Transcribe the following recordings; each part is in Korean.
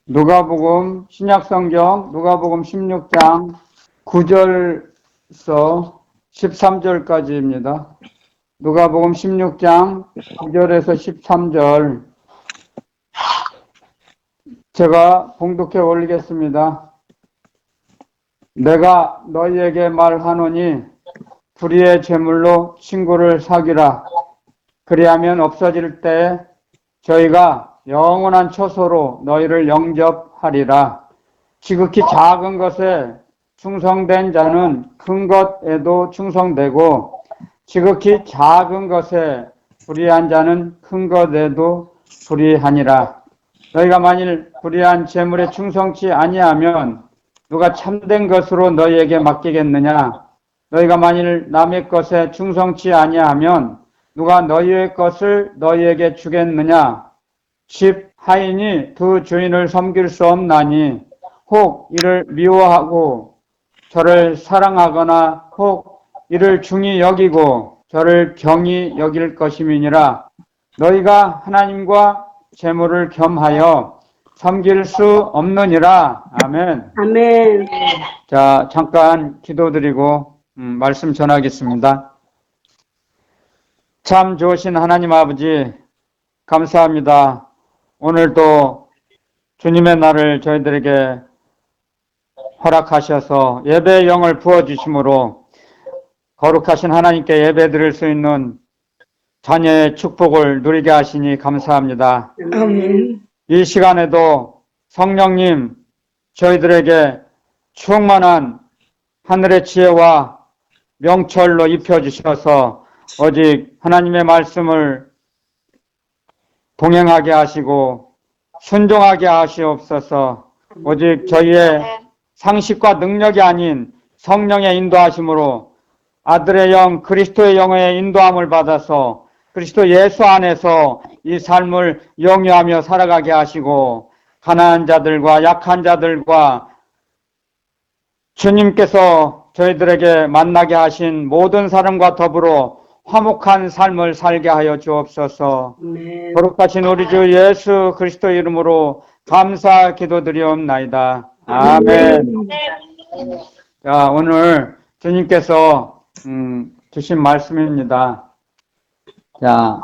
누가복음 신약성경 누가복음 16장 9절에서 13절까지입니다. 누가복음 16장 9절에서 13절 제가 봉독해 올리겠습니다. 내가 너희에게 말하노니 불의의 제물로 친구를 사귀라. 그리하면 없어질 때에 저희가 영원한 처소로 너희를 영접하리라. 지극히 작은 것에 충성된 자는 큰 것에도 충성되고 지극히 작은 것에 불의한 자는 큰 것에도 불의하니라. 너희가 만일 불의한 재물에 충성치 아니하면 누가 참된 것으로 너희에게 맡기겠느냐? 너희가 만일 남의 것에 충성치 아니하면 누가 너희의 것을 너희에게 주겠느냐? 집 하인이 두 주인을 섬길 수 없나니 혹 이를 미워하고 저를 사랑하거나 혹 이를 중히 여기고 저를 경히 여길 것임이니라. 너희가 하나님과 재물을 겸하여 섬길 수 없느니라. 아멘. 아멘. 자, 잠깐 기도드리고 말씀 전하겠습니다. 참 좋으신 하나님 아버지 감사합니다. 오늘도 주님의 날을 저희들에게 허락하셔서 예배의 영을 부어주심으로 거룩하신 하나님께 예배 드릴 수 있는 자녀의 축복을 누리게 하시니 감사합니다. 아멘. 이 시간에도 성령님 저희들에게 충만한 하늘의 지혜와 명철로 입혀주셔서 오직 하나님의 말씀을 동행하게 하시고 순종하게 하시옵소서. 오직 저희의 상식과 능력이 아닌 성령의 인도하심으로 아들의 영 그리스도의 영의 인도함을 받아서 그리스도 예수 안에서 이 삶을 영위하며 살아가게 하시고 가난한 자들과 약한 자들과 주님께서 저희들에게 만나게 하신 모든 사람과 더불어 화목한 삶을 살게 하여 주옵소서. 아멘. 거룩하신 우리 주 예수 그리스도 이름으로 감사 기도드리옵나이다. 아멘. 자, 오늘 주님께서 주신 말씀입니다. 자,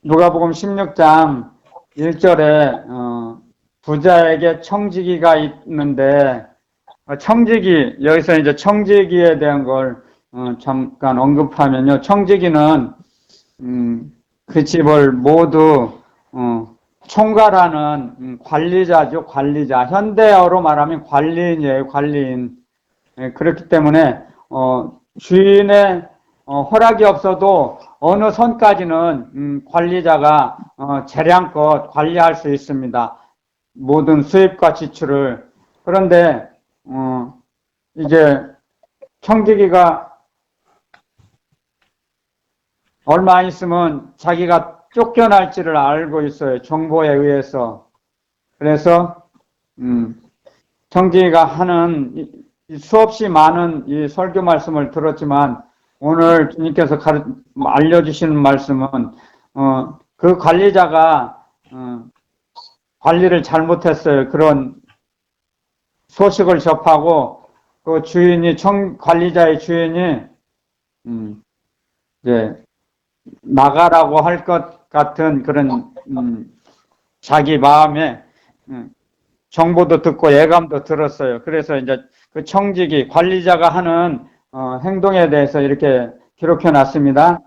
누가복음 16장 1절에 부자에게 청지기가 있는데 청지기, 여기서 이제 청지기에 대한 걸 잠깐 언급하면요. 청지기는 그 집을 모두 총괄하는 관리자죠. 관리자. 현대어로 말하면 관리인이에요. 관리인. 그렇기 때문에 주인의 허락이 없어도 어느 선까지는 관리자가 재량껏 관리할 수 있습니다. 모든 수입과 지출을. 그런데 이제 청지기가 얼마 안 있으면 자기가 쫓겨날지를 알고 있어요. 정보에 의해서. 그래서 청지기가 하는 수없이 많은 이 설교 말씀을 들었지만 오늘 주님께서 알려주시는 말씀은 그 관리자가 관리를 잘못했어요. 그런 소식을 접하고 그 주인이 관리자의 주인이 이제 나가라고 할 것 같은 그런 자기 마음에 정보도 듣고 예감도 들었어요. 그래서 이제 그 청지기 관리자가 하는 행동에 대해서 이렇게 기록해 놨습니다.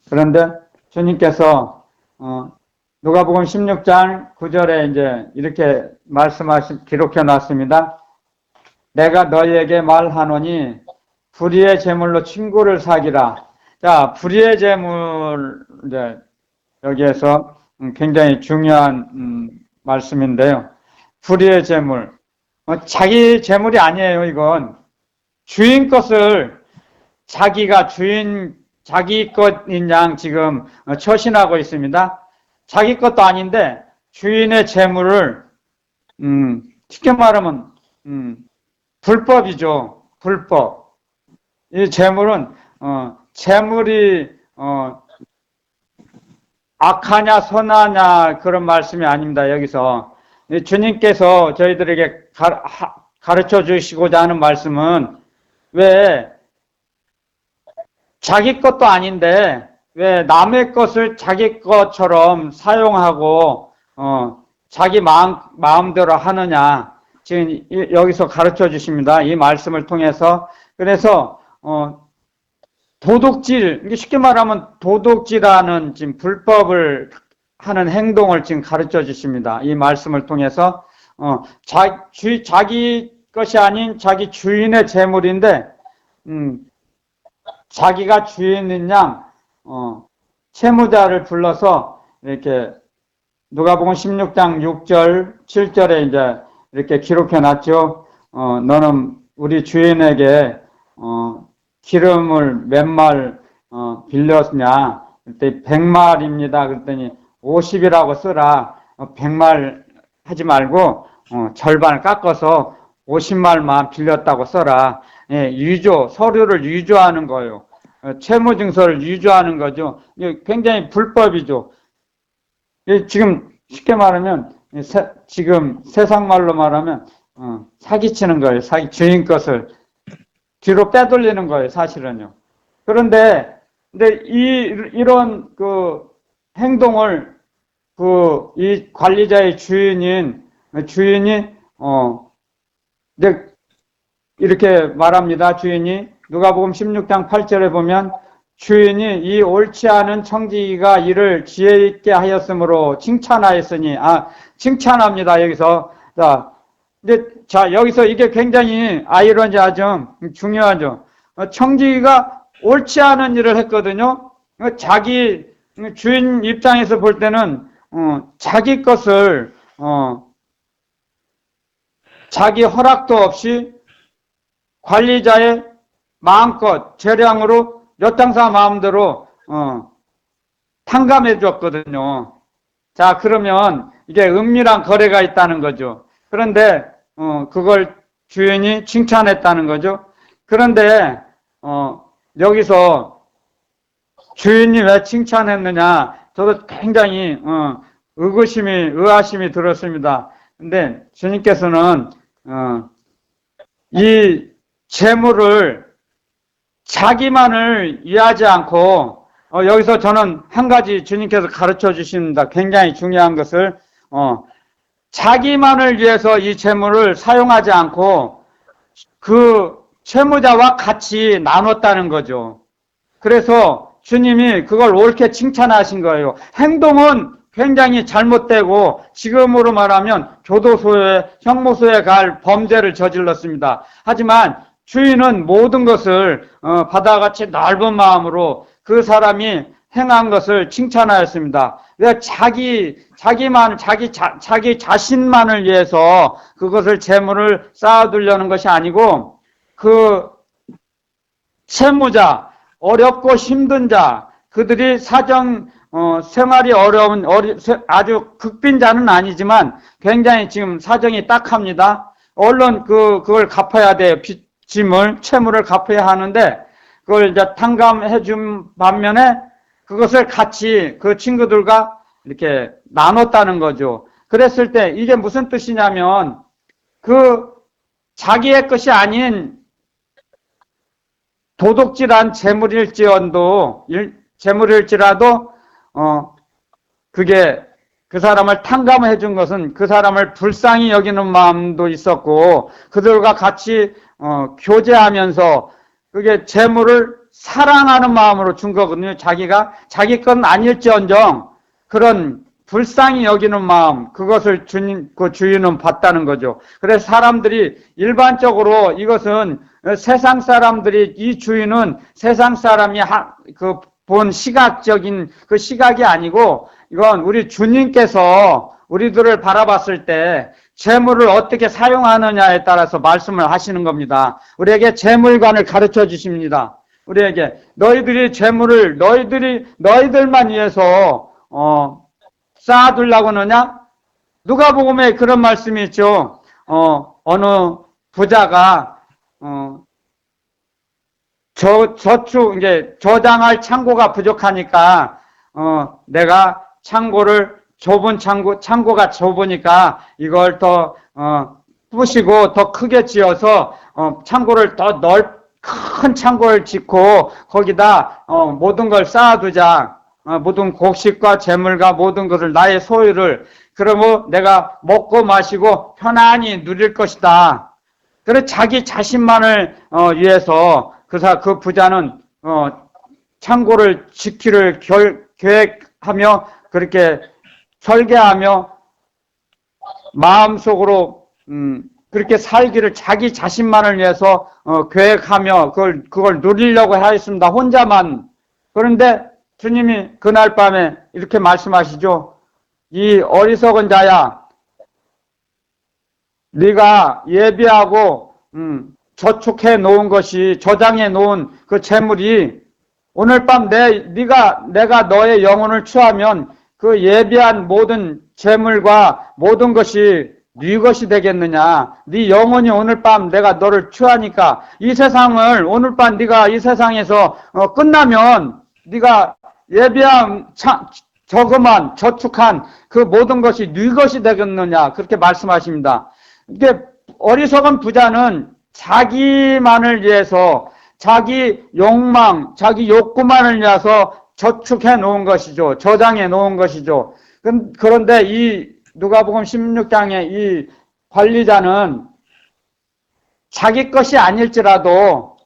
그런데 주님께서 누가복음 16장 9절에 이제 이렇게 기록해 놨습니다. 내가 너희에게 말하노니 불의의 제물로 친구를 사귀라. 자, 불의의 제물, 이제, 여기에서 굉장히 중요한, 말씀인데요. 불의의 제물. 자기 제물이 아니에요, 이건. 주인 것을 자기가 자기 것인 양 지금 처신하고 있습니다. 자기 것도 아닌데, 주인의 제물을, 쉽게 말하면, 불법이죠. 불법. 이 제물은, 재물이 악하냐 선하냐 그런 말씀이 아닙니다. 여기서 주님께서 저희들에게 가르쳐 주시고자 하는 말씀은 왜 자기 것도 아닌데 왜 남의 것을 자기 것처럼 사용하고 자기 마음대로 하느냐, 지금 여기서 가르쳐 주십니다. 이 말씀을 통해서. 그래서 도둑질, 쉽게 말하면 도둑질하는 지금 불법을 하는 행동을 지금 가르쳐 주십니다. 이 말씀을 통해서 자기 것이 아닌 자기 주인의 재물인데 자기가 주인인 양 채무자를 불러서 이렇게 누가복음 16장 6절 7절에 이제 이렇게 기록해 놨죠. 너는 우리 주인에게 기름을 몇 말 빌렸냐? 그때 100말입니다. 그랬더니 50이라고 쓰라. 100말 하지 말고 절반을 깎아서 50말만 빌렸다고 써라. 예, 서류를 위조하는 거예요. 채무증서를 위조하는 거죠. 굉장히 불법이죠. 지금 쉽게 말하면 지금 세상 말로 말하면 사기치는 거예요. 주인 것을 뒤로 빼돌리는 거예요. 사실은요. 그런데 이런 그 행동을 이 관리자의 주인이 이렇게 말합니다. 주인이 누가복음 16장 8절에 보면 주인이 이 옳지 않은 청지기가 이를 지혜 있게 하였으므로 칭찬하였으니 칭찬합니다. 여기서 자 여기서 이게 굉장히 아이러니하죠. 중요하죠. 청지기가 옳지 않은 일을 했거든요. 자기 주인 입장에서 볼 때는 자기 것을 자기 허락도 없이 관리자의 마음껏 재량으로 엿장사 마음대로 탕감해 줬거든요. 자, 그러면 이게 은밀한 거래가 있다는 거죠. 그런데 그걸 주인이 칭찬했다는 거죠. 그런데 여기서 주인이 왜 칭찬했느냐, 저도 굉장히 의아심이 들었습니다. 근데 주님께서는 이 재물을 자기만을 위하지 않고 여기서 저는 한 가지 주님께서 가르쳐 주십니다. 굉장히 중요한 것을 자기만을 위해서 이 재물을 사용하지 않고 그 채무자와 같이 나눴다는 거죠. 그래서 주님이 그걸 옳게 칭찬하신 거예요. 행동은 굉장히 잘못되고 지금으로 말하면 교도소에 형무소에 갈 범죄를 저질렀습니다. 하지만 주인은 모든 것을 바다같이 넓은 마음으로 그 사람이 행한 것을 칭찬하였습니다. 왜 자기 자신만을 위해서 그것을 재물을 쌓아두려는 것이 아니고 그 채무자, 어렵고 힘든 자, 그들이 생활이 어려운 아주 극빈자는 아니지만 굉장히 지금 사정이 딱합니다. 얼른 그걸 갚아야 돼요. 채무를 갚아야 하는데 그걸 이제 탕감해 준 반면에 그것을 같이 그 친구들과 이렇게 나눴다는 거죠. 그랬을 때 이게 무슨 뜻이냐면 그 자기의 것이 아닌 도둑질한 재물일지라도 그게 그 사람을 탕감해 준 것은 그 사람을 불쌍히 여기는 마음도 있었고 그들과 같이 교제하면서 그게 재물을 사랑하는 마음으로 준 거거든요. 자기 건 아닐지언정 그런 불쌍히 여기는 마음, 그것을 그 주인은 봤다는 거죠. 그래서 사람들이 일반적으로 이것은 세상 사람들이 이 주인은 세상 사람이 본 시각적인 그 시각이 아니고 이건 우리 주님께서 우리들을 바라봤을 때 재물을 어떻게 사용하느냐에 따라서 말씀을 하시는 겁니다. 우리에게 재물관을 가르쳐 주십니다. 우리에게 너희들이 재물을 너희들만 위해서 쌓아두려고 하느냐? 누가복음에 그런 말씀이 있죠. 어느 부자가 이제 저장할 창고가 부족하니까 내가 창고를 좁은 창고가 좁으니까 이걸 더, 부시고 더 크게 지어서, 창고를 더 큰 창고를 짓고 거기다, 모든 걸 쌓아두자. 모든 곡식과 재물과 모든 것을 나의 소유를, 그러면 내가 먹고 마시고 편안히 누릴 것이다. 그래 자기 자신만을 위해서 그 부자는 창고를 짓기를 계획하며 그렇게 설계하며 마음속으로 그렇게 살기를 자기 자신만을 위해서 계획하며 그걸 누리려고 하였습니다. 혼자만. 그런데 주님이 그날 밤에 이렇게 말씀하시죠. 이 어리석은 자야, 네가 예비하고 저축해 놓은 것이, 저장해 놓은 그 재물이 오늘 밤 내가 너의 영혼을 취하면 그 예비한 모든 재물과 모든 것이 네 것이 되겠느냐. 네 영혼이 오늘 밤 내가 너를 취하니까 이 세상을 오늘 밤 네가 이 세상에서 끝나면 네가 예비한 저금한 저축한 그 모든 것이 네 것이 되겠느냐. 그렇게 말씀하십니다. 이게 어리석은 부자는 자기만을 위해서 자기 욕망, 자기 욕구만을 위해서 저축해 놓은 것이죠. 저장해 놓은 것이죠. 그런데 이 누가복음 16장의 이 관리자는 자기 것이 아닐지라도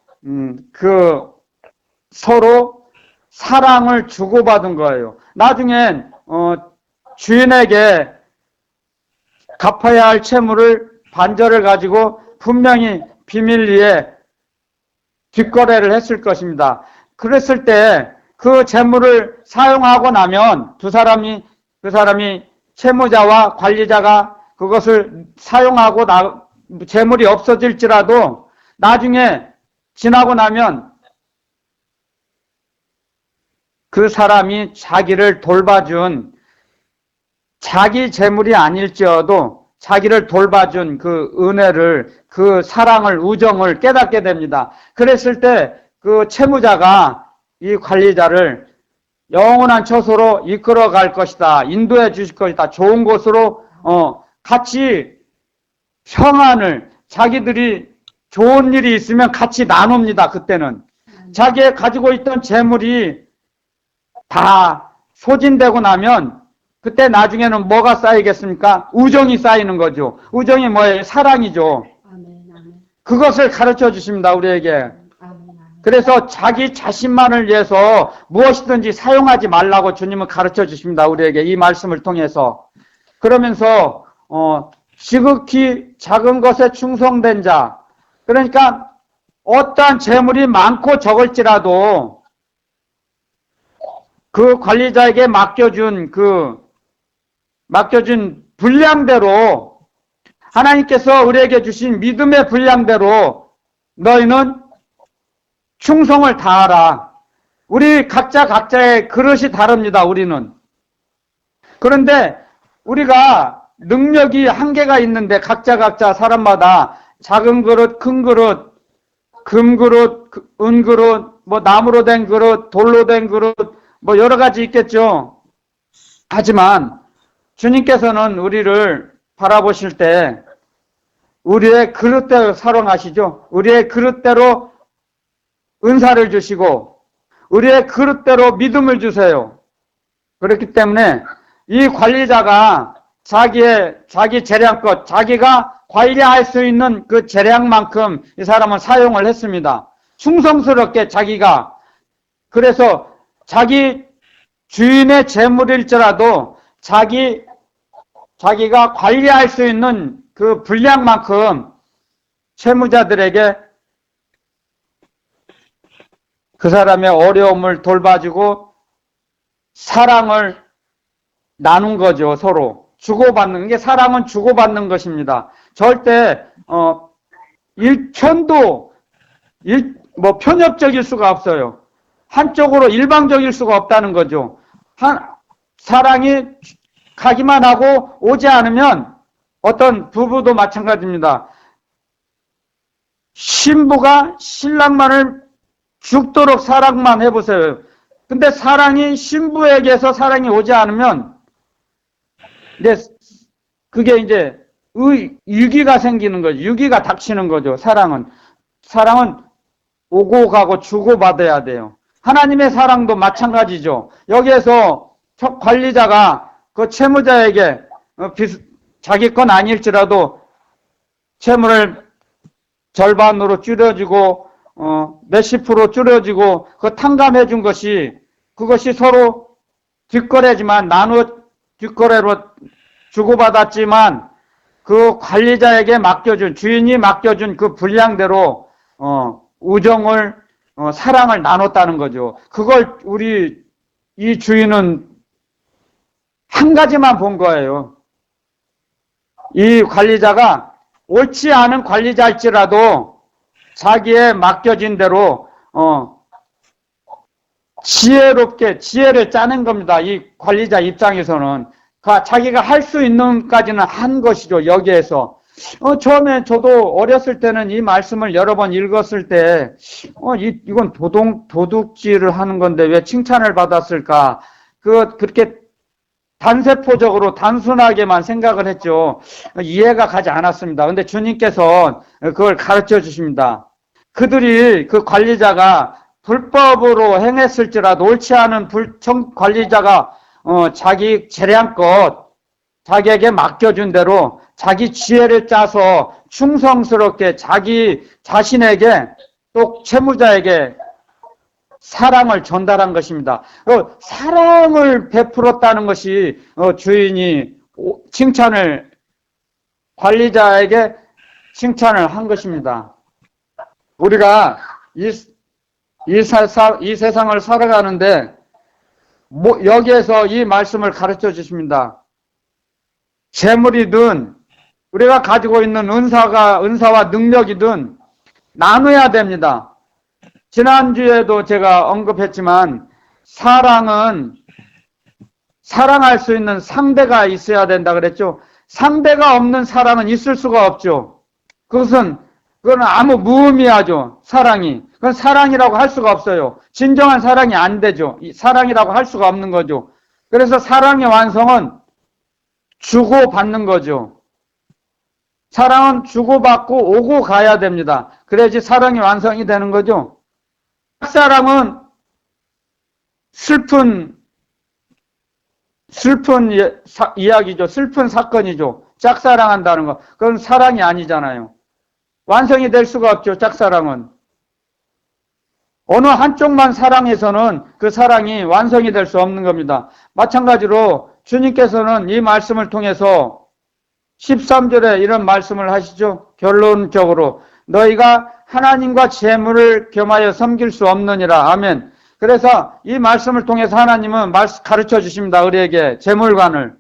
서로 사랑을 주고받은 거예요. 나중엔 주인에게 갚아야 할 채무를 반절을 가지고 분명히 비밀리에 뒷거래를 했을 것입니다. 그랬을 때 그 재물을 사용하고 나면 그 사람이 채무자와 관리자가 그것을 사용하고 재물이 없어질지라도 나중에 지나고 나면 그 사람이 자기를 돌봐준 자기 재물이 아닐지어도 자기를 돌봐준 그 은혜를, 그 사랑을, 우정을 깨닫게 됩니다. 그랬을 때 그 채무자가 이 관리자를 영원한 처소로 이끌어 갈 것이다. 인도해 주실 것이다. 좋은 곳으로 같이 평안을, 자기들이 좋은 일이 있으면 같이 나눕니다. 그때는 자기가 가지고 있던 재물이 다 소진되고 나면 그때 나중에는 뭐가 쌓이겠습니까? 우정이 쌓이는 거죠. 우정이 뭐예요? 사랑이죠. 그것을 가르쳐 주십니다. 우리에게. 그래서 자기 자신만을 위해서 무엇이든지 사용하지 말라고 주님은 가르쳐 주십니다. 우리에게 이 말씀을 통해서. 그러면서 지극히 작은 것에 충성된 자, 그러니까 어떠한 재물이 많고 적을지라도 그 관리자에게 맡겨준 분량대로, 하나님께서 우리에게 주신 믿음의 분량대로 너희는 충성을 다하라. 우리 각자의 그릇이 다릅니다. 우리는. 그런데 우리가 능력이 한계가 있는데 각자 사람마다 작은 그릇, 큰 그릇, 금 그릇, 은 그릇, 뭐 나무로 된 그릇, 돌로 된 그릇, 뭐 여러 가지 있겠죠. 하지만 주님께서는 우리를 바라보실 때 우리의 그릇대로 사랑하시죠. 우리의 그릇대로 은사를 주시고 우리의 그릇대로 믿음을 주세요. 그렇기 때문에 이 관리자가 자기 재량껏 자기가 관리할 수 있는 그 재량만큼 이 사람은 사용을 했습니다. 충성스럽게 자기가. 그래서 자기 주인의 재물일지라도 자기가 관리할 수 있는 그 분량만큼 채무자들에게 그 사람의 어려움을 돌봐주고 사랑을 나눈 거죠. 서로 주고받는 게, 사랑은 주고받는 것입니다. 절대 편협적일 수가 없어요. 한쪽으로 일방적일 수가 없다는 거죠. 사랑이 가기만 하고 오지 않으면, 어떤 부부도 마찬가지입니다. 신부가 신랑만을 죽도록 사랑만 해보세요. 근데 사랑이 신부에게서 사랑이 오지 않으면 근데 그게 이제 유기가 생기는 거죠. 유기가 닥치는 거죠. 사랑은 오고 가고 주고받아야 돼요. 하나님의 사랑도 마찬가지죠. 여기에서 관리자가 그 채무자에게 자기 건 아닐지라도 채무를 절반으로 줄여주고 몇십 프로 줄여주고 그 탕감해 준 것이 그것이 서로 뒷거래지만 뒷거래로 주고받았지만 그 관리자에게 주인이 맡겨준 그 분량대로 우정을 사랑을 나눴다는 거죠. 그걸 이 주인은 한 가지만 본 거예요. 이 관리자가 옳지 않은 관리자일지라도 자기의 맡겨진 대로 지혜롭게 지혜를 짜낸 겁니다. 이 관리자 입장에서는 자기가 할 수 있는 까지는 한 것이죠. 여기에서 처음에 저도 어렸을 때는 이 말씀을 여러 번 읽었을 때 이건 도둑질을 하는 건데 왜 칭찬을 받았을까? 그렇게 단세포적으로 단순하게만 생각을 했죠. 이해가 가지 않았습니다. 근데 주님께서 그걸 가르쳐 주십니다. 그 관리자가 불법으로 행했을지라도 옳지 않은 관리자가 자기 재량껏 자기에게 맡겨준 대로 자기 지혜를 짜서 충성스럽게 자기 자신에게 또 채무자에게 사랑을 전달한 것입니다. 사랑을 베풀었다는 것이 주인이 관리자에게 칭찬을 한 것입니다. 우리가 이 세상을 살아가는데 여기에서 이 말씀을 가르쳐 주십니다. 재물이든 우리가 가지고 있는 은사와 능력이든 나눠야 됩니다. 지난주에도 제가 언급했지만 사랑은 사랑할 수 있는 상대가 있어야 된다 그랬죠. 상대가 없는 사랑은 있을 수가 없죠. 그건 아무 무의미하죠. 사랑이. 그건 사랑이라고 할 수가 없어요. 진정한 사랑이 안 되죠. 사랑이라고 할 수가 없는 거죠. 그래서 사랑의 완성은 주고받는 거죠. 사랑은 주고받고 오고 가야 됩니다. 그래야지 사랑이 완성이 되는 거죠. 짝사랑은 슬픈 이야기죠. 슬픈 사건이죠. 짝사랑한다는 거. 그건 사랑이 아니잖아요. 완성이 될 수가 없죠. 짝사랑은. 어느 한쪽만 사랑해서는 그 사랑이 완성이 될 수 없는 겁니다. 마찬가지로 주님께서는 이 말씀을 통해서 13절에 이런 말씀을 하시죠. 결론적으로 너희가 하나님과 재물을 겸하여 섬길 수 없느니라. 아멘. 그래서 이 말씀을 통해서 하나님은 가르쳐 주십니다. 우리에게 재물관을.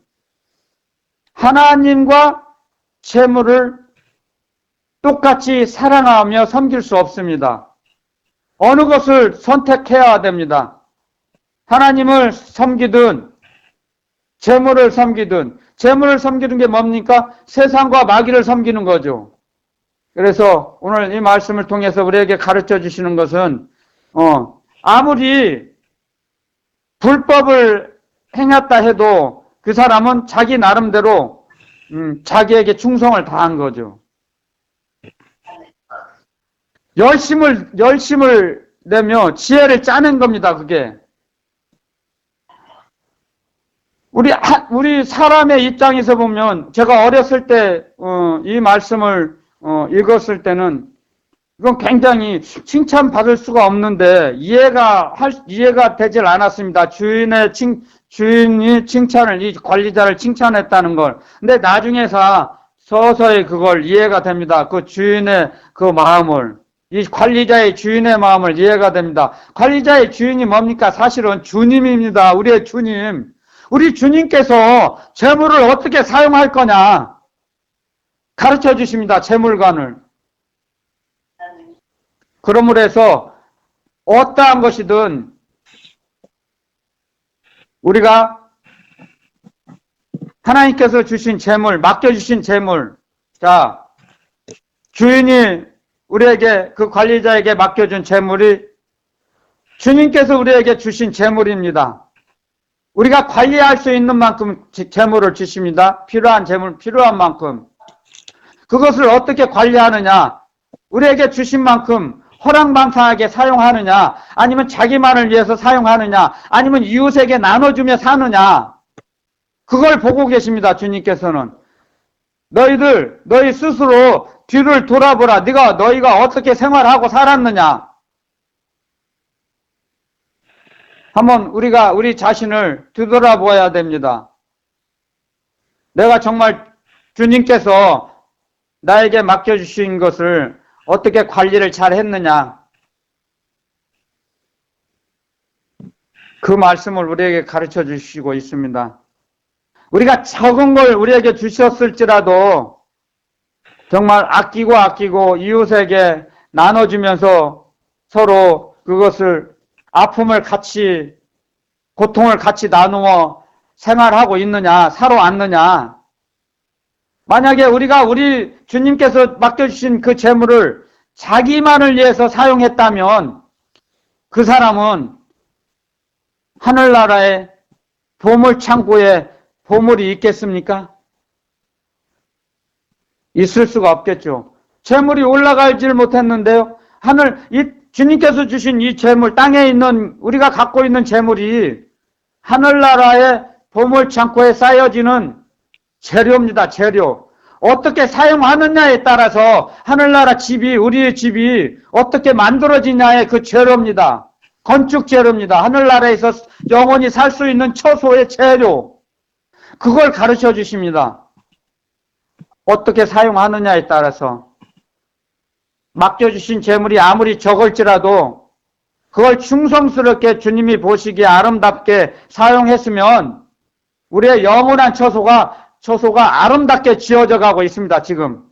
하나님과 재물을 똑같이 사랑하며 섬길 수 없습니다. 어느 것을 선택해야 됩니다. 하나님을 섬기든 재물을 섬기든. 재물을 섬기는 게 뭡니까? 세상과 마귀를 섬기는 거죠. 그래서 오늘 이 말씀을 통해서 우리에게 가르쳐 주시는 것은 아무리 불법을 행했다 해도 그 사람은 자기 나름대로 자기에게 충성을 다한 거죠. 열심을 내며 지혜를 짜낸 겁니다. 그게. 우리 사람의 입장에서 보면 제가 어렸을 때 이 말씀을 읽었을 때는 이건 굉장히 칭찬받을 수가 없는데 이해가 되질 않았습니다. 주인이 이 관리자를 칭찬했다는 걸. 근데 나중에서 서서히 그걸 이해가 됩니다. 그 주인의 그 마음을. 이 관리자의 주인의 마음을 이해가 됩니다. 관리자의 주인이 뭡니까? 사실은 주님입니다. 우리의 주님. 우리 주님께서 재물을 어떻게 사용할 거냐 가르쳐 주십니다. 재물관을. 그러므로 해서 어떠한 것이든 우리가 하나님께서 주신 재물, 맡겨주신 재물, 자, 주인이 우리에게 그 관리자에게 맡겨준 재물이 주님께서 우리에게 주신 재물입니다. 우리가 관리할 수 있는 만큼 재물을 주십니다. 필요한 재물, 필요한 만큼. 그것을 어떻게 관리하느냐? 우리에게 주신 만큼 허랑방탕하게 사용하느냐? 아니면 자기만을 위해서 사용하느냐? 아니면 이웃에게 나눠주며 사느냐? 그걸 보고 계십니다. 주님께서는. 너희 스스로 뒤를 돌아보라. 너희가 어떻게 생활하고 살았느냐? 한번 우리 자신을 뒤돌아보아야 됩니다. 내가 정말 주님께서 나에게 맡겨주신 것을 어떻게 관리를 잘 했느냐? 그 말씀을 우리에게 가르쳐 주시고 있습니다. 우리가 적은 걸 우리에게 주셨을지라도 정말 아끼고 이웃에게 나눠주면서 서로 그것을 아픔을 같이, 고통을 같이 나누어 생활하고 있느냐, 살아왔느냐. 만약에 우리 주님께서 맡겨주신 그 재물을 자기만을 위해서 사용했다면 그 사람은 하늘나라의 보물창고에 보물이 있겠습니까? 있을 수가 없겠죠. 재물이 올라가질 못했는데요. 주님께서 주신 이 재물, 땅에 있는, 우리가 갖고 있는 재물이 하늘나라의 보물창고에 쌓여지는 재료입니다. 재료. 어떻게 사용하느냐에 따라서 하늘나라 집이, 우리의 집이 어떻게 만들어지냐의 그 재료입니다. 건축 재료입니다. 하늘나라에서 영원히 살 수 있는 처소의 재료. 그걸 가르쳐 주십니다. 어떻게 사용하느냐에 따라서. 맡겨주신 재물이 아무리 적을지라도 그걸 충성스럽게 주님이 보시기에 아름답게 사용했으면 우리의 영원한 처소가 아름답게 지어져 가고 있습니다. 지금.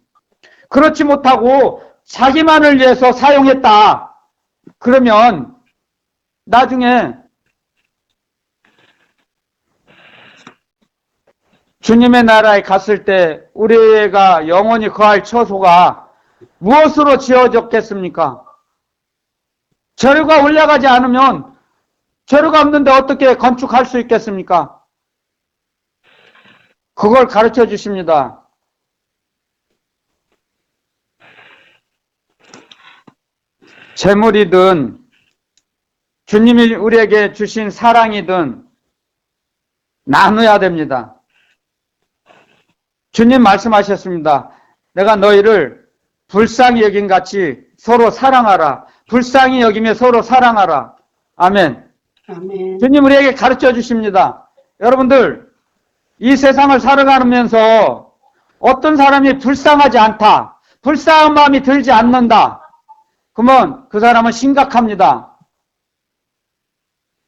그렇지 못하고 자기만을 위해서 사용했다. 그러면 나중에 주님의 나라에 갔을 때 우리가 영원히 거할 처소가 무엇으로 지어졌겠습니까? 재료가 올라가지 않으면 재료가 없는데 어떻게 건축할 수 있겠습니까? 그걸 가르쳐 주십니다. 재물이든 주님이 우리에게 주신 사랑이든 나눠야 됩니다. 주님 말씀하셨습니다. 내가 너희를 불쌍히 여긴 같이 서로 사랑하라. 불쌍히 여기며 서로 사랑하라. 아멘. 아멘. 주님 우리에게 가르쳐 주십니다. 여러분들, 이 세상을 살아가면서 어떤 사람이 불쌍하지 않다. 불쌍한 마음이 들지 않는다. 그러면 그 사람은 심각합니다.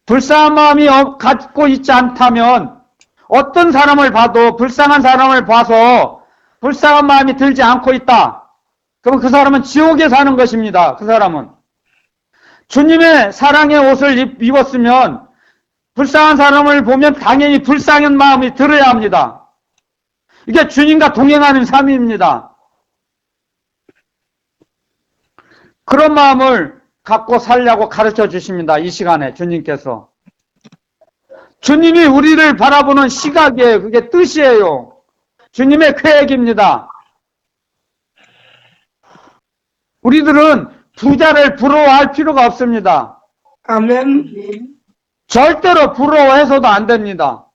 불쌍한 마음이 갖고 있지 않다면 어떤 사람을 봐도 불쌍한 사람을 봐서 불쌍한 마음이 들지 않고 있다. 그럼 그 사람은 지옥에 사는 것입니다. 그 사람은. 주님의 사랑의 옷을 입었으면 불쌍한 사람을 보면 당연히 불쌍한 마음이 들어야 합니다. 이게 주님과 동행하는 삶입니다. 그런 마음을 갖고 살려고 가르쳐 주십니다. 이 시간에 주님께서. 주님이 우리를 바라보는 시각이에요. 그게 뜻이에요. 주님의 계획입니다. 우리들은 부자를 부러워할 필요가 없습니다. 아멘. 절대로 부러워해서도 안 됩니다.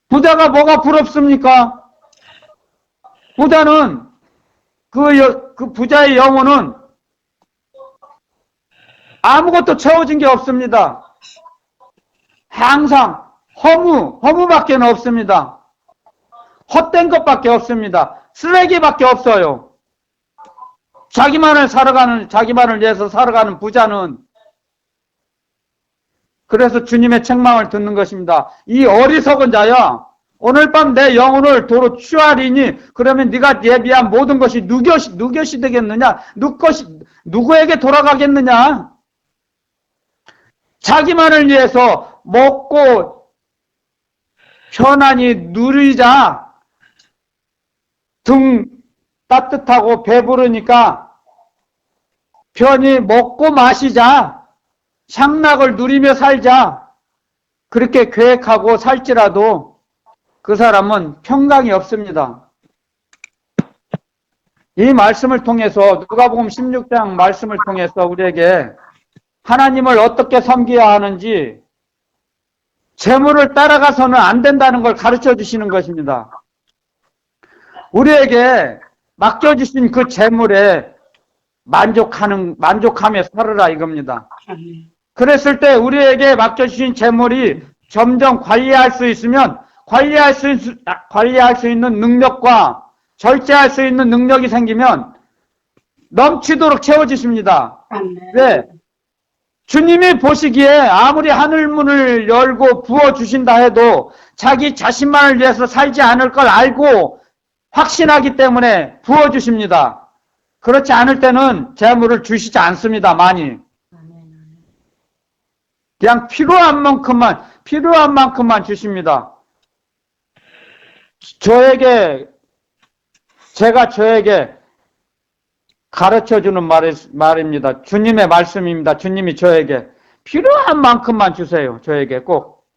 부자가 뭐가 부럽습니까? 부자는 그 부자의 영혼은 아무것도 채워진 게 없습니다. 항상 허무밖에 없습니다. 헛된 것밖에 없습니다. 쓰레기밖에 없어요. 자기만을 위해서 살아가는 부자는. 그래서 주님의 책망을 듣는 것입니다. 이 어리석은 자야, 오늘 밤 내 영혼을 도로 취하리니 그러면 네가 예비한 모든 것이 누것이 되겠느냐? 누구에게 돌아가겠느냐? 자기만을 위해서 먹고 편안히 누리자. 등 따뜻하고 배부르니까 편히 먹고 마시자. 향락을 누리며 살자. 그렇게 계획하고 살지라도 그 사람은 평강이 없습니다. 이 말씀을 통해서 누가복음 16장 말씀을 통해서 우리에게 하나님을 어떻게 섬겨야 하는지 재물을 따라가서는 안 된다는 걸 가르쳐 주시는 것입니다. 우리에게 맡겨주신 그 재물에 만족하며 살으라 이겁니다. 아멘. 그랬을 때 우리에게 맡겨주신 재물이 점점 관리할 수 있으면 관리할 수 있는 능력과 절제할 수 있는 능력이 생기면 넘치도록 채워주십니다. 아멘. 왜? 주님이 보시기에 아무리 하늘문을 열고 부어주신다 해도 자기 자신만을 위해서 살지 않을 걸 알고 확신하기 때문에 부어주십니다. 그렇지 않을 때는 재물을 주시지 않습니다. 많이. 그냥 필요한 만큼만 주십니다. 제가 저에게 가르쳐주는 말입니다. 주님의 말씀입니다. 주님이 저에게 필요한 만큼만 주세요. 저에게 꼭.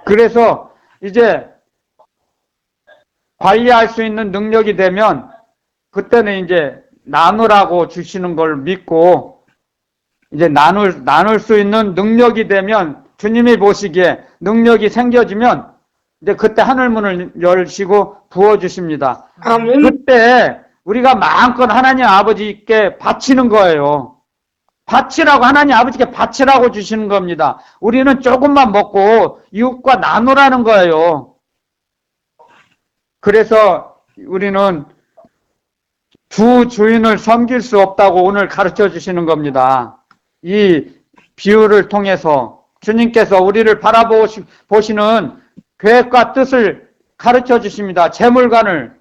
그래서 이제 관리할 수 있는 능력이 되면 그때는 이제 나누라고 주시는 걸 믿고 이제 나눌 수 있는 능력이 되면 주님이 보시기에 능력이 생겨지면 이제 그때 하늘문을 열시고 부어주십니다. 아멘. 그때 우리가 마음껏 하나님 아버지께 바치는 거예요. 바치라고 하나님 아버지께 바치라고 주시는 겁니다. 우리는 조금만 먹고 이웃과 나누라는 거예요. 그래서 우리는 두 주인을 섬길 수 없다고 오늘 가르쳐 주시는 겁니다. 이 비유를 통해서 주님께서 우리를 바라보시는 계획과 뜻을 가르쳐 주십니다. 재물관을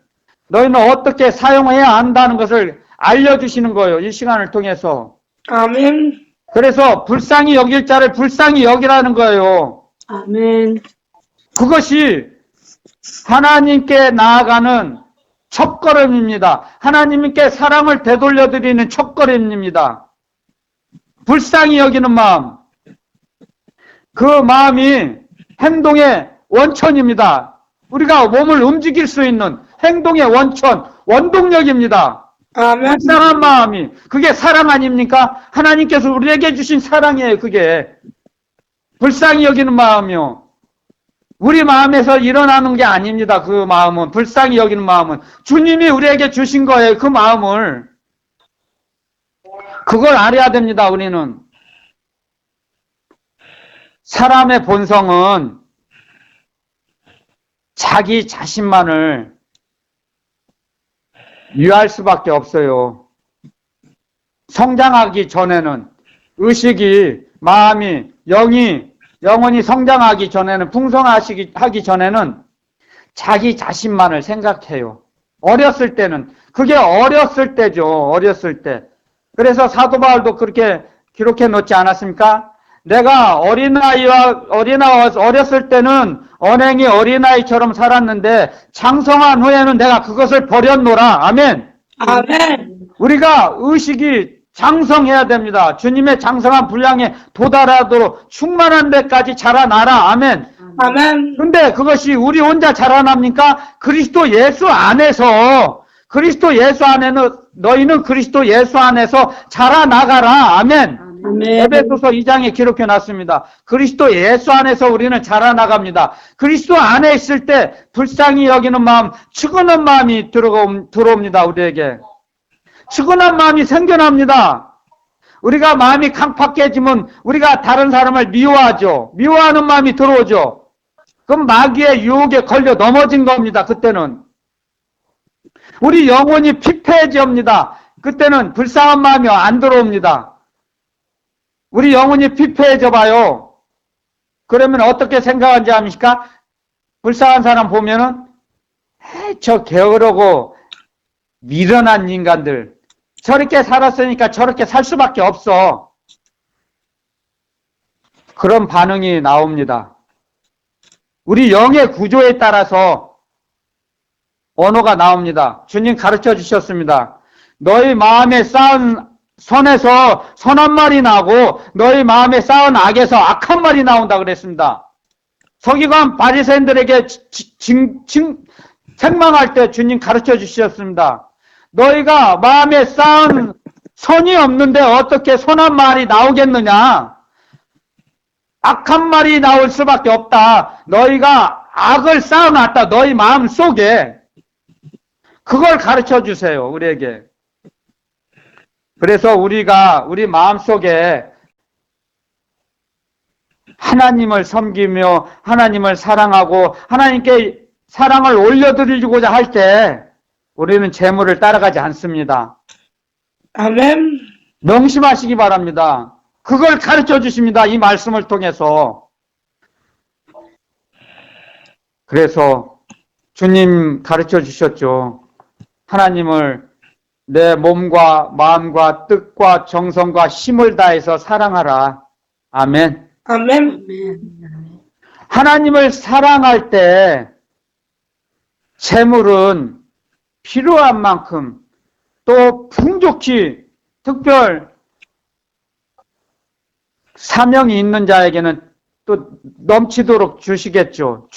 너희는 어떻게 사용해야 한다는 것을 알려주시는 거예요. 이 시간을 통해서. 아멘. 그래서 불쌍히 여길 자를 불쌍히 여기라는 거예요. 아멘. 그것이 하나님께 나아가는 첫걸음입니다. 하나님께 사랑을 되돌려드리는 첫걸음입니다. 불쌍히 여기는 마음. 그 마음이 행동의 원천입니다. 우리가 몸을 움직일 수 있는 행동의 원천, 원동력입니다. 아멘. 불쌍한 마음이. 그게 사랑 아닙니까? 하나님께서 우리에게 주신 사랑이에요, 그게. 불쌍히 여기는 마음이요. 우리 마음에서 일어나는 게 아닙니다, 그 마음은. 불쌍히 여기는 마음은. 주님이 우리에게 주신 거예요, 그 마음을. 그걸 알아야 됩니다, 우리는. 사람의 본성은 자기 자신만을 위할 수밖에 없어요. 성장하기 전에는 의식이, 마음이, 영혼이 성장하기 전에는, 풍성하기 전에는 자기 자신만을 생각해요. 어렸을 때는. 그게 어렸을 때죠. 어렸을 때. 그래서 사도 바울도 그렇게 기록해 놓지 않았습니까? 내가 어렸을 때는 언행이 어린아이처럼 살았는데 장성한 후에는 내가 그것을 버렸노라. 아멘. 아멘. 우리가 의식이 장성해야 됩니다. 주님의 장성한 분량에 도달하도록 충만한 데까지 자라나라. 아멘. 아멘. 근데 그것이 우리 혼자 자라납니까? 그리스도 예수 안에서, 너희는 그리스도 예수 안에서 자라나가라. 아멘. 아멘. 에베소서 2장에 기록해 놨습니다. 그리스도 예수 안에서 우리는 자라나갑니다. 그리스도 안에 있을 때 불쌍히 여기는 마음, 측은한 마음이 들어옵니다. 우리에게. 측은한 마음이 생겨납니다. 우리가 마음이 강팍해지면 우리가 다른 사람을 미워하죠. 미워하는 마음이 들어오죠. 그럼 마귀의 유혹에 걸려 넘어진 겁니다. 그때는. 우리 영혼이 피폐해집니다. 그때는 불쌍한 마음이 안 들어옵니다. 우리 영혼이 피폐해져 봐요. 그러면 어떻게 생각하는지 압니까? 불쌍한 사람 보면은 저 게으르고 미련한 인간들, 저렇게 살았으니까 저렇게 살 수밖에 없어. 그런 반응이 나옵니다. 우리 영의 구조에 따라서 언어가 나옵니다. 주님 가르쳐 주셨습니다. 너희 마음에 쌓은 손에서 선한 말이 나고 너희 마음에 쌓은 악에서 악한 말이 나온다 그랬습니다. 서기관 바리새인들에게 책망할 때 주님 가르쳐 주셨습니다. 너희가 마음에 쌓은 선이 없는데 어떻게 선한 말이 나오겠느냐? 악한 말이 나올 수밖에 없다. 너희가 악을 쌓아놨다. 너희 마음 속에. 그걸 가르쳐 주세요. 우리에게. 그래서 우리가 우리 마음 속에 하나님을 섬기며 하나님을 사랑하고 하나님께 사랑을 올려드리고자 할 때 우리는 재물을 따라가지 않습니다. 아멘. 명심하시기 바랍니다. 그걸 가르쳐 주십니다. 이 말씀을 통해서. 그래서 주님 가르쳐 주셨죠. 하나님을 내 몸과 마음과 뜻과 정성과 힘을 다해서 사랑하라. 아멘. 아멘. 하나님을 사랑할 때 재물은 필요한 만큼 또 풍족히 특별 사명이 있는 자에게는 또 넘치도록 주시겠죠.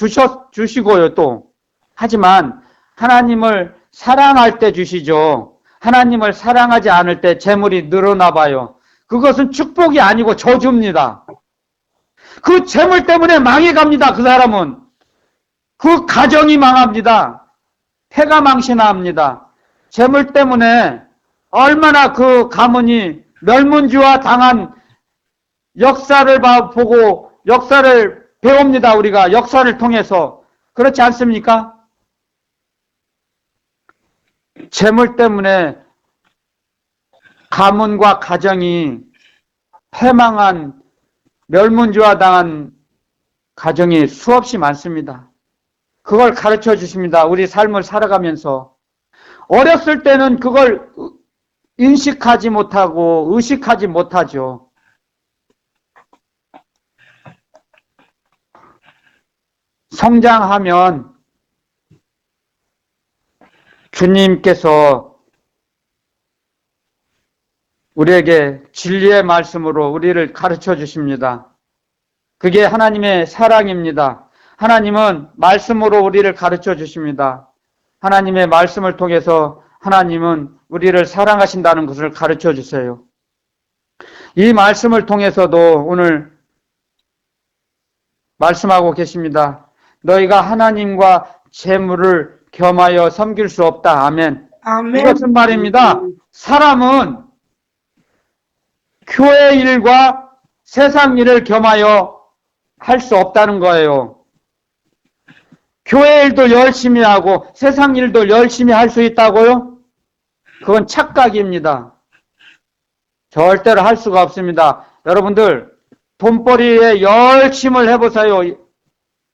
주시고요 또. 하지만 하나님을 사랑할 때 주시죠. 하나님을 사랑하지 않을 때 재물이 늘어나 봐요. 그것은 축복이 아니고 저주입니다. 그 재물 때문에 망해갑니다. 그 사람은. 그 가정이 망합니다. 패가 망신합니다. 재물 때문에 얼마나 그 가문이 멸문지화 당한 역사를 보고 역사를 배웁니다. 우리가 역사를 통해서. 그렇지 않습니까? 재물 때문에 가문과 가정이 패망한 멸문지화 당한 가정이 수없이 많습니다. 그걸 가르쳐 주십니다. 우리 삶을 살아가면서. 어렸을 때는 그걸 인식하지 못하고 의식하지 못하죠. 성장하면 주님께서 우리에게 진리의 말씀으로 우리를 가르쳐 주십니다. 그게 하나님의 사랑입니다. 하나님은 말씀으로 우리를 가르쳐 주십니다. 하나님의 말씀을 통해서 하나님은 우리를 사랑하신다는 것을 가르쳐 주세요. 이 말씀을 통해서도 오늘 말씀하고 계십니다. 너희가 하나님과 재물을 겸하여 섬길 수 없다. 아멘. 아멘. 이것은 말입니다. 사람은 교회 일과 세상 일을 겸하여 할 수 없다는 거예요. 교회 일도 열심히 하고 세상 일도 열심히 할 수 있다고요? 그건 착각입니다. 절대로 할 수가 없습니다. 여러분들 돈벌이에 열심을 해보세요.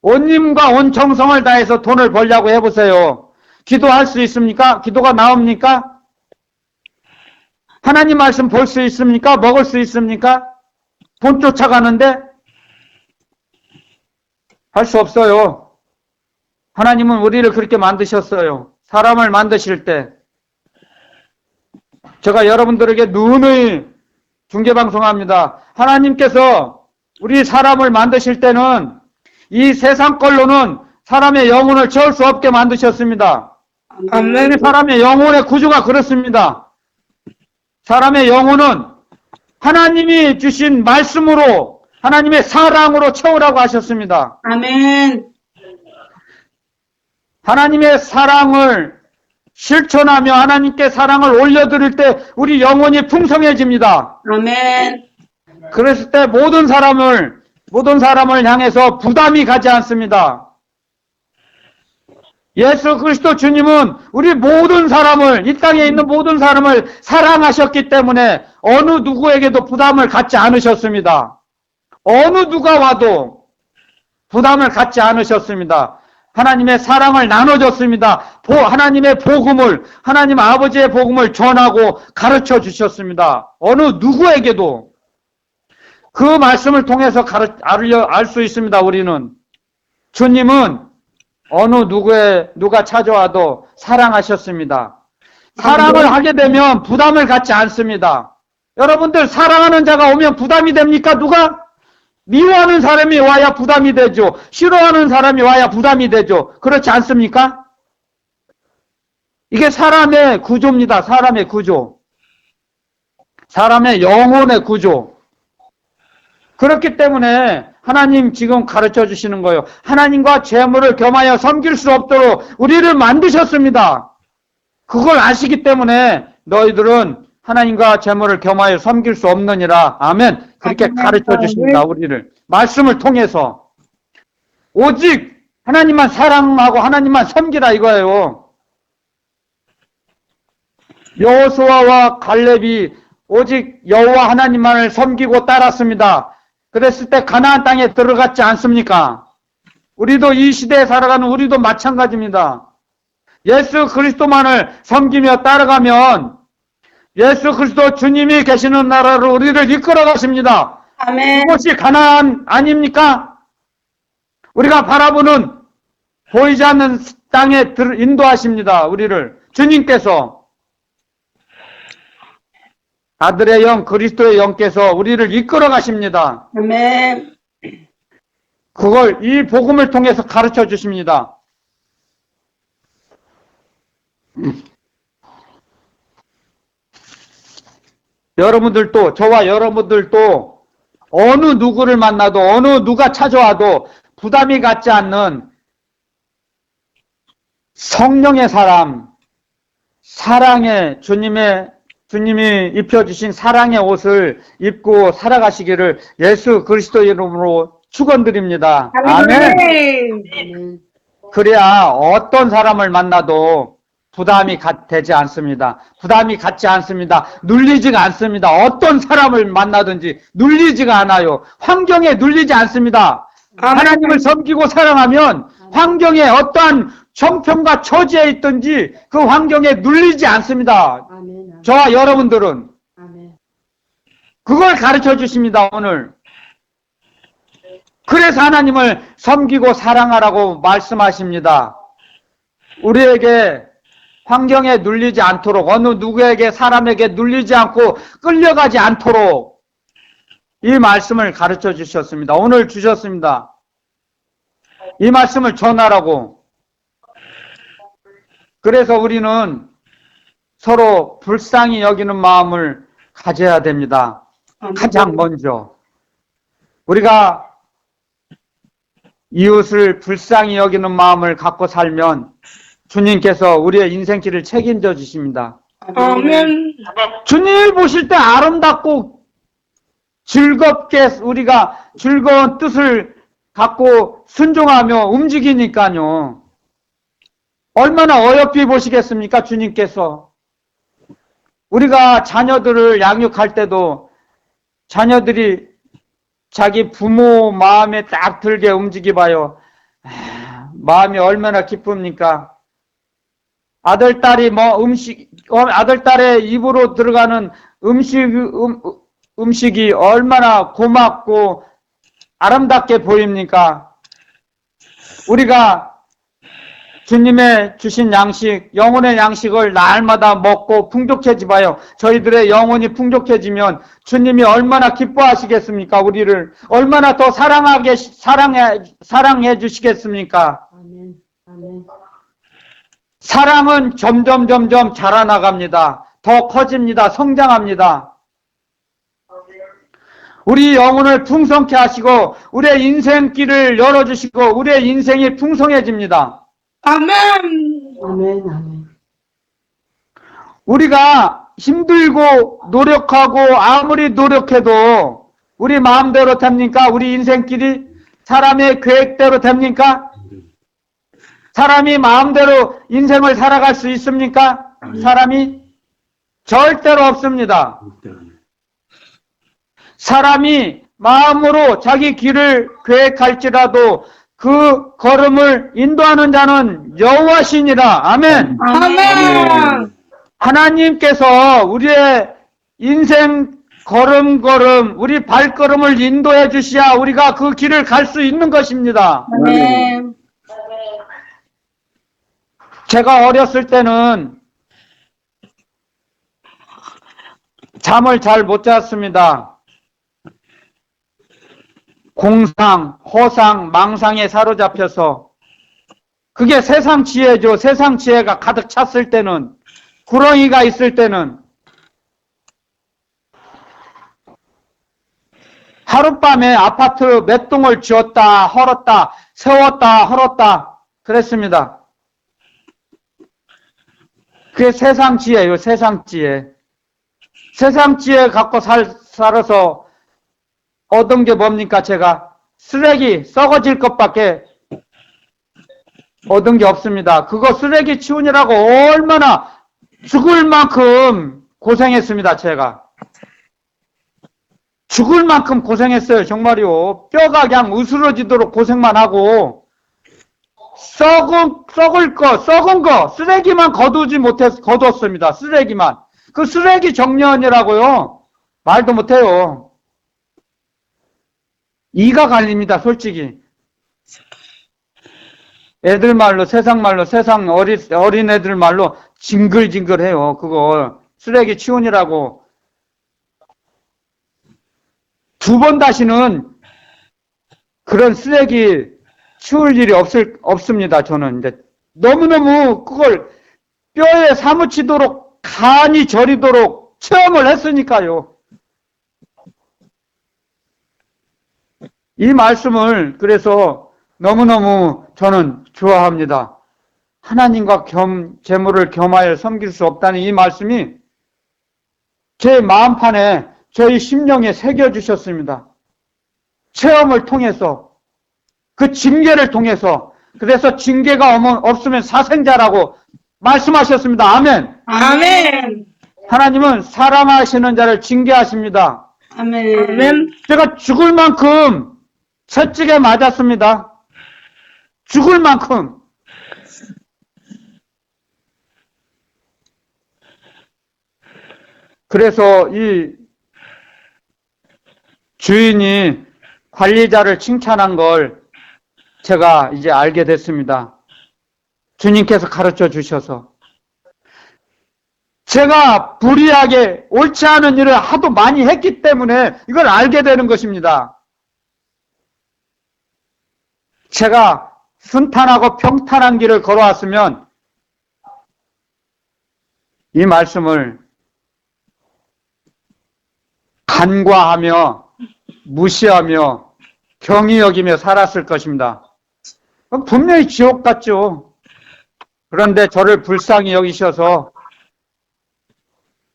온 힘과 온 정성을 다해서 돈을 벌려고 해보세요. 기도할 수 있습니까? 기도가 나옵니까? 하나님 말씀 볼 수 있습니까? 먹을 수 있습니까? 돈 쫓아가는데? 할 수 없어요. 하나님은 우리를 그렇게 만드셨어요. 사람을 만드실 때. 제가 여러분들에게 누누이 중계방송합니다. 하나님께서 우리 사람을 만드실 때는 이 세상 걸로는 사람의 영혼을 채울 수 없게 만드셨습니다. 아멘. 우리 사람의 영혼의 구조가 그렇습니다. 사람의 영혼은 하나님이 주신 말씀으로 하나님의 사랑으로 채우라고 하셨습니다. 아멘. 하나님의 사랑을 실천하며 하나님께 사랑을 올려드릴 때 우리 영혼이 풍성해집니다. 아멘. 그랬을 때 모든 사람을 향해서 부담이 가지 않습니다. 예수 그리스도 주님은 우리 모든 사람을, 이 땅에 있는 모든 사람을 사랑하셨기 때문에 어느 누구에게도 부담을 갖지 않으셨습니다. 어느 누가 와도 부담을 갖지 않으셨습니다. 하나님의 사랑을 나눠줬습니다. 하나님의 복음을, 하나님 아버지의 복음을 전하고 가르쳐 주셨습니다. 어느 누구에게도 그 말씀을 통해서 알 수 있습니다. 우리는 주님은 어느 누가 찾아와도 사랑하셨습니다. 사랑을 하게 되면 부담을 갖지 않습니다. 여러분들 사랑하는 자가 오면 부담이 됩니까? 누가? 미워하는 사람이 와야 부담이 되죠. 싫어하는 사람이 와야 부담이 되죠. 그렇지 않습니까? 이게 사람의 구조입니다. 사람의 구조. 사람의 영혼의 구조. 그렇기 때문에 하나님 지금 가르쳐 주시는 거예요. 하나님과 재물을 겸하여 섬길 수 없도록 우리를 만드셨습니다. 그걸 아시기 때문에 너희들은 하나님과 재물을 겸하여 섬길 수 없느니라. 아멘. 그렇게 가르쳐 주십니다. 우리를. 말씀을 통해서. 오직 하나님만 사랑하고 하나님만 섬기라 이거예요. 여호수아와 갈렙이 오직 여호와 하나님만을 섬기고 따랐습니다. 그랬을 때 가나안 땅에 들어갔지 않습니까? 우리도 이 시대에 살아가는 우리도 마찬가지입니다. 예수 그리스도만을 섬기며 따라가면 예수 그리스도 주님이 계시는 나라로 우리를 이끌어 가십니다. 아멘. 그것이 가나안 아닙니까? 우리가 바라보는 보이지 않는 땅에 인도하십니다. 우리를 주님께서 아들의 영 그리스도의 영께서 우리를 이끌어 가십니다. 아멘. 그걸 이 복음을 통해서 가르쳐 주십니다. 여러분들도 저와 여러분들도 어느 누구를 만나도 어느 누가 찾아와도 부담이 갖지 않는 성령의 사람, 사랑의 주님이 입혀주신 사랑의 옷을 입고 살아가시기를 예수 그리스도 이름으로 축원드립니다. 아멘. 아멘. 그래야 어떤 사람을 만나도 부담이 되지 않습니다. 부담이 갖지 않습니다. 눌리지가 않습니다. 어떤 사람을 만나든지 눌리지가 않아요. 환경에 눌리지 않습니다. 아멘. 하나님을 섬기고 사랑하면 환경에 어떠한 형편과 처지에 있든지 그 환경에 눌리지 않습니다. 아멘. 저와 여러분들은 아멘. 그걸 가르쳐 주십니다. 오늘. 그래서 하나님을 섬기고 사랑하라고 말씀하십니다. 우리에게 환경에 눌리지 않도록 어느 누구에게 사람에게 눌리지 않고 끌려가지 않도록 이 말씀을 가르쳐 주셨습니다. 오늘 주셨습니다. 이 말씀을 전하라고. 그래서 우리는 서로 불쌍히 여기는 마음을 가져야 됩니다. 가장 먼저 우리가 이웃을 불쌍히 여기는 마음을 갖고 살면 주님께서 우리의 인생길을 책임져 주십니다. 아멘. 주님을 보실 때 아름답고 즐겁게 우리가 즐거운 뜻을 갖고 순종하며 움직이니까요. 얼마나 어여삐 보시겠습니까? 주님께서. 우리가 자녀들을 양육할 때도 자녀들이 자기 부모 마음에 딱 들게 움직여 봐요. 마음이 얼마나 기쁩니까? 아들, 딸이 아들, 딸의 입으로 들어가는 음식이 얼마나 고맙고 아름답게 보입니까? 우리가 주님의 주신 양식, 영혼의 양식을 날마다 먹고 풍족해지봐요. 저희들의 영혼이 풍족해지면 주님이 얼마나 기뻐하시겠습니까? 우리를 얼마나 더 사랑해 주시겠습니까? 아멘. 아멘. 사랑은 점점 자라나갑니다. 더 커집니다. 성장합니다. 우리 영혼을 풍성케 하시고 우리의 인생길을 열어주시고 우리의 인생이 풍성해집니다. 아멘. 아멘. 아멘. 우리가 힘들고 노력하고 아무리 노력해도 우리 마음대로 됩니까? 우리 인생길이 사람의 계획대로 됩니까? 사람이 마음대로 인생을 살아갈 수 있습니까? 사람이 절대로 없습니다. 사람이 마음으로 자기 길을 계획할지라도 그 걸음을 인도하는 자는 여호와시니라. 아멘. 아멘. 하나님께서 우리의 인생 걸음 우리 발걸음을 인도해 주셔야 우리가 그 길을 갈 수 있는 것입니다. 아멘. 제가 어렸을 때는 잠을 잘 못 잤습니다. 공상, 허상, 망상에 사로잡혀서 그게 세상 지혜죠. 세상 지혜가 가득 찼을 때는, 구렁이가 있을 때는 하룻밤에 아파트 몇 동을 지었다 헐었다 세웠다 헐었다 그랬습니다. 그게 세상 지혜예요. 세상 지혜. 세상 지혜 갖고 살아서 얻은 게 뭡니까? 제가 쓰레기 썩어질 것밖에 얻은 게 없습니다. 그거 쓰레기 치우느라고 얼마나 죽을 만큼 고생했습니다. 제가 죽을 만큼 고생했어요. 정말요. 뼈가 그냥 으스러지도록 고생만 하고 썩은 거 쓰레기만 거두었습니다. 쓰레기만. 그 쓰레기 정리하느라고요. 말도 못해요. 이가 갈립니다. 솔직히. 애들 말로, 세상 말로, 세상 어린 애들 말로 징글징글해요. 그거 쓰레기 치우느라고. 두 번 다시는 그런 쓰레기 치울 일이 없습니다. 저는 이제 너무너무 그걸 뼈에 사무치도록 간이 저리도록 체험을 했으니까요. 이 말씀을 그래서 너무너무 저는 좋아합니다. 하나님과 재물을 겸하여 섬길 수 없다는 이 말씀이 제 마음판에 저희 심령에 새겨주셨습니다. 체험을 통해서, 그 징계를 통해서. 그래서 징계가 없으면 사생자라고 말씀하셨습니다. 아멘. 아멘. 하나님은 사랑하시는 자를 징계하십니다. 아멘. 제가 죽을 만큼 채찍에 맞았습니다. 죽을 만큼. 그래서 이 주인이 관리자를 칭찬한 걸 제가 이제 알게 됐습니다. 주님께서 가르쳐 주셔서. 제가 불의하게 옳지 않은 일을 하도 많이 했기 때문에 이걸 알게 되는 것입니다. 제가 순탄하고 평탄한 길을 걸어왔으면 이 말씀을 간과하며 무시하며 경히 여기며 살았을 것입니다. 분명히 지옥 같죠. 그런데 저를 불쌍히 여기셔서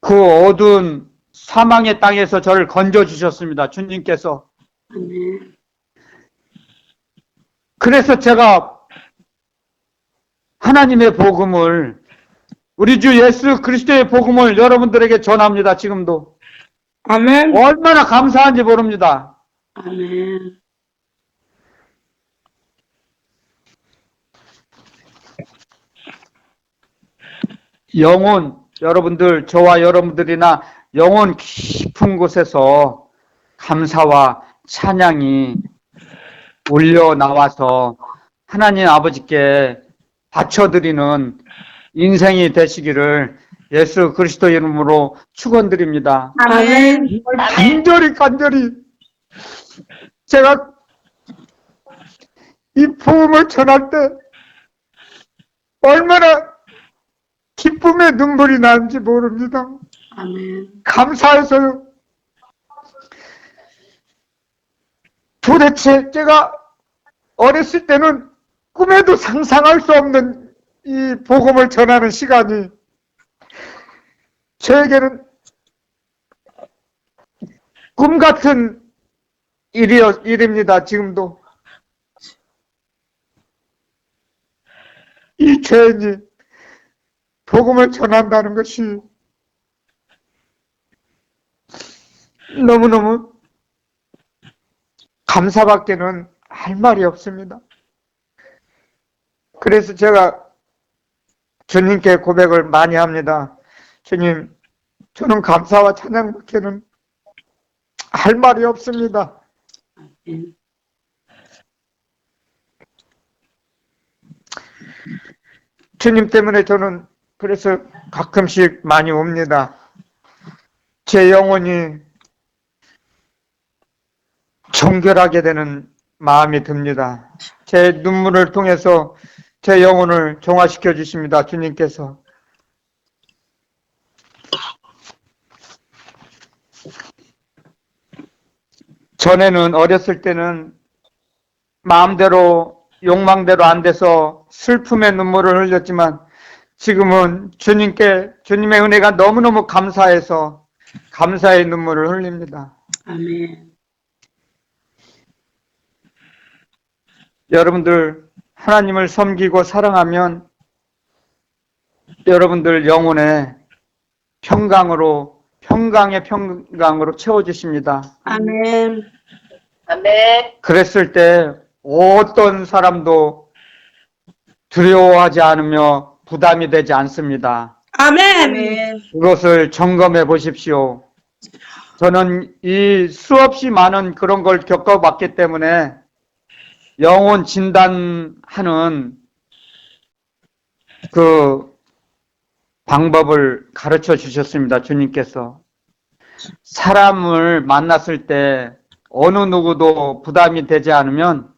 그 어두운 사망의 땅에서 저를 건져주셨습니다. 주님께서. 그래서 제가 하나님의 복음을, 우리 주 예수 그리스도의 복음을 여러분들에게 전합니다. 지금도. 아멘. 얼마나 감사한지 모릅니다. 아멘. 영혼, 여러분들, 저와 여러분들이나 영혼 깊은 곳에서 감사와 찬양이 올려 나와서 하나님 아버지께 바쳐드리는 인생이 되시기를 예수 그리스도 이름으로 축원드립니다. 아멘. 간절히 제가 이 복음을 전할 때 얼마나 기쁨의 눈물이 나는지 모릅니다. 아멘. 감사해서요. 도대체 제가 어렸을 때는 꿈에도 상상할 수 없는 이 복음을 전하는 시간이 저에게는 꿈 같은 일입니다. 지금도. 이 죄인이 복음을 전한다는 것이 너무너무 감사밖에는 할 말이 없습니다. 그래서 제가 주님께 고백을 많이 합니다. 주님, 저는 감사와 찬양밖에는 할 말이 없습니다. 아멘. 주님 때문에 저는 그래서 가끔씩 많이 옵니다. 제 영혼이 정결하게 되는 마음이 듭니다. 제 눈물을 통해서 제 영혼을 정화시켜 주십니다. 주님께서. 전에는 어렸을 때는 마음대로 욕망대로 안 돼서 슬픔의 눈물을 흘렸지만 지금은 주님의 은혜가 너무너무 감사해서 감사의 눈물을 흘립니다. 아멘. 여러분들 하나님을 섬기고 사랑하면 여러분들 영혼에 평강의 평강으로 채워주십니다. 아멘. 그랬을 때 어떤 사람도 두려워하지 않으며 부담이 되지 않습니다. 아멘. 그것을 점검해 보십시오. 저는 이 수없이 많은 그런 걸 겪어봤기 때문에 영혼 진단하는 그 방법을 가르쳐 주셨습니다. 주님께서. 사람을 만났을 때 어느 누구도 부담이 되지 않으면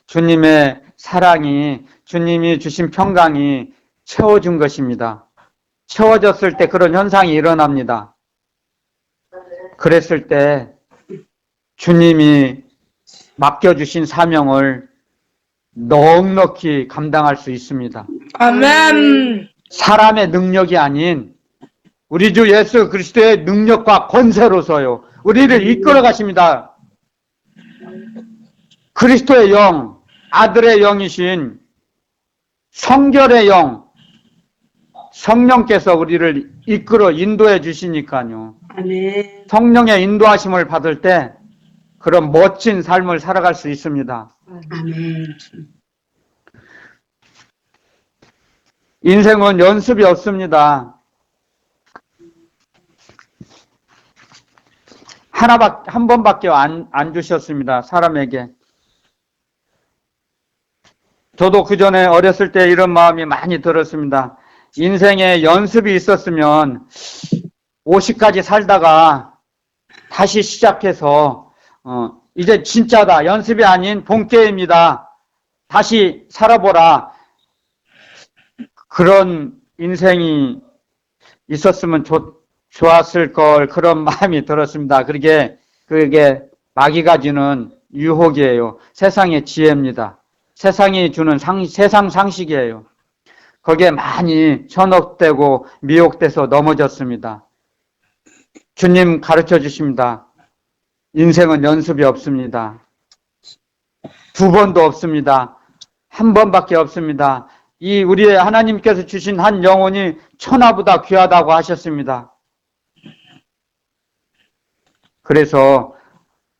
주님의 사랑이, 주님이 주신 평강이 채워준 것입니다. 채워졌을 때 그런 현상이 일어납니다. 그랬을 때 주님이 맡겨주신 사명을 넉넉히 감당할 수 있습니다. 아멘. 사람의 능력이 아닌 우리 주 예수 그리스도의 능력과 권세로서요. 우리를 이끌어 가십니다. 그리스도의 영, 아들의 영이신 성결의 영, 성령께서 우리를 이끌어 인도해 주시니까요. 아멘. 성령의 인도하심을 받을 때 그런 멋진 삶을 살아갈 수 있습니다. 아멘. 인생은 연습이 없습니다. 한 번밖에 안 주셨습니다. 사람에게. 저도 그 전에 어렸을 때 이런 마음이 많이 들었습니다. 인생에 연습이 있었으면 50까지 살다가 다시 시작해서 이제 진짜다. 연습이 아닌 본게임이다. 다시 살아보라. 그런 인생이 있었으면 좋았을 걸 그런 마음이 들었습니다. 그게 마귀가 주는 유혹이에요. 세상의 지혜입니다. 세상이 주는 세상 상식이에요. 거기에 많이 현혹되고 미혹돼서 넘어졌습니다. 주님 가르쳐 주십니다. 인생은 연습이 없습니다. 두 번도 없습니다. 한 번밖에 없습니다. 이 우리의 하나님께서 주신 한 영혼이 천하보다 귀하다고 하셨습니다. 그래서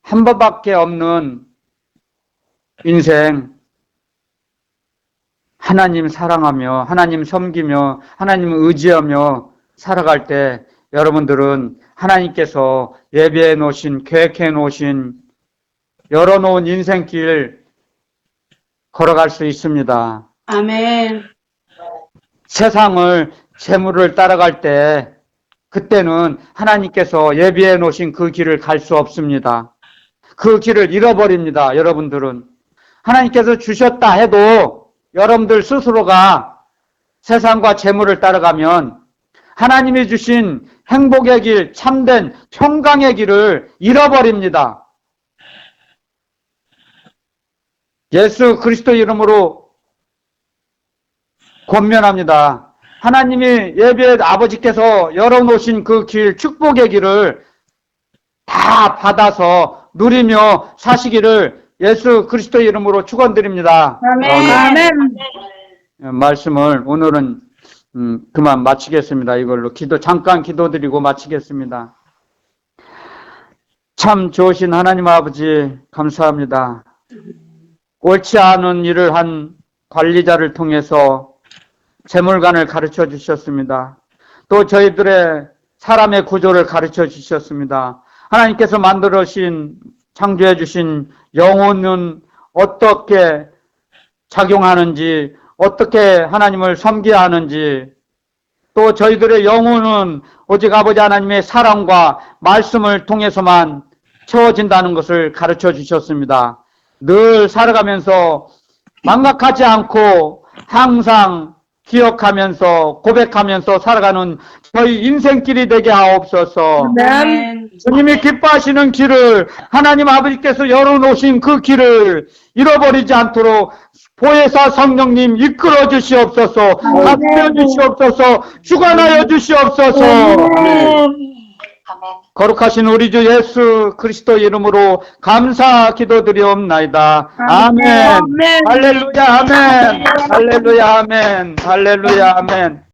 한 번밖에 없는 인생, 하나님 사랑하며 하나님 섬기며 하나님 의지하며 살아갈 때 여러분들은 하나님께서 예비해 놓으신, 계획해 놓으신, 열어놓은 인생길 걸어갈 수 있습니다. 아멘. 세상을, 재물을 따라갈 때 그때는 하나님께서 예비해 놓으신 그 길을 갈 수 없습니다. 그 길을 잃어버립니다. 여러분들은. 하나님께서 주셨다 해도 여러분들 스스로가 세상과 재물을 따라가면 하나님이 주신 행복의 길, 참된 평강의 길을 잃어버립니다. 예수 그리스도 이름으로 권면합니다. 하나님이 예비의 아버지께서 열어놓으신 그 길, 축복의 길을 다 받아서 누리며 사시기를 예수 그리스도 이름으로 축원드립니다. 아멘. 말씀을 오늘은 그만 마치겠습니다. 이걸로 잠깐 기도드리고 마치겠습니다. 참 좋으신 하나님 아버지 감사합니다. 옳지 않은 일을 한 관리자를 통해서 재물관을 가르쳐 주셨습니다. 또 저희들의 사람의 구조를 가르쳐 주셨습니다. 하나님께서 창조해 주신 영혼은 어떻게 작용하는지, 어떻게 하나님을 섬겨야 하는지 또 저희들의 영혼은 오직 아버지 하나님의 사랑과 말씀을 통해서만 채워진다는 것을 가르쳐 주셨습니다. 늘 살아가면서 망각하지 않고 항상 기억하면서 고백하면서 살아가는 저희 인생길이 되게 하옵소서. 아멘. 주님이 기뻐하시는 길을 하나님 아버지께서 열어놓으신 그 길을 잃어버리지 않도록 보혜사 성령님 이끌어 주시옵소서. 다스려 주시옵소서. 주관하여 주시옵소서. 거룩하신 우리 주 예수 그리스도 이름으로 감사 기도드리옵나이다. 아멘. 아멘. 할렐루야 아멘. 할렐루야 아멘. 할렐루야 아멘.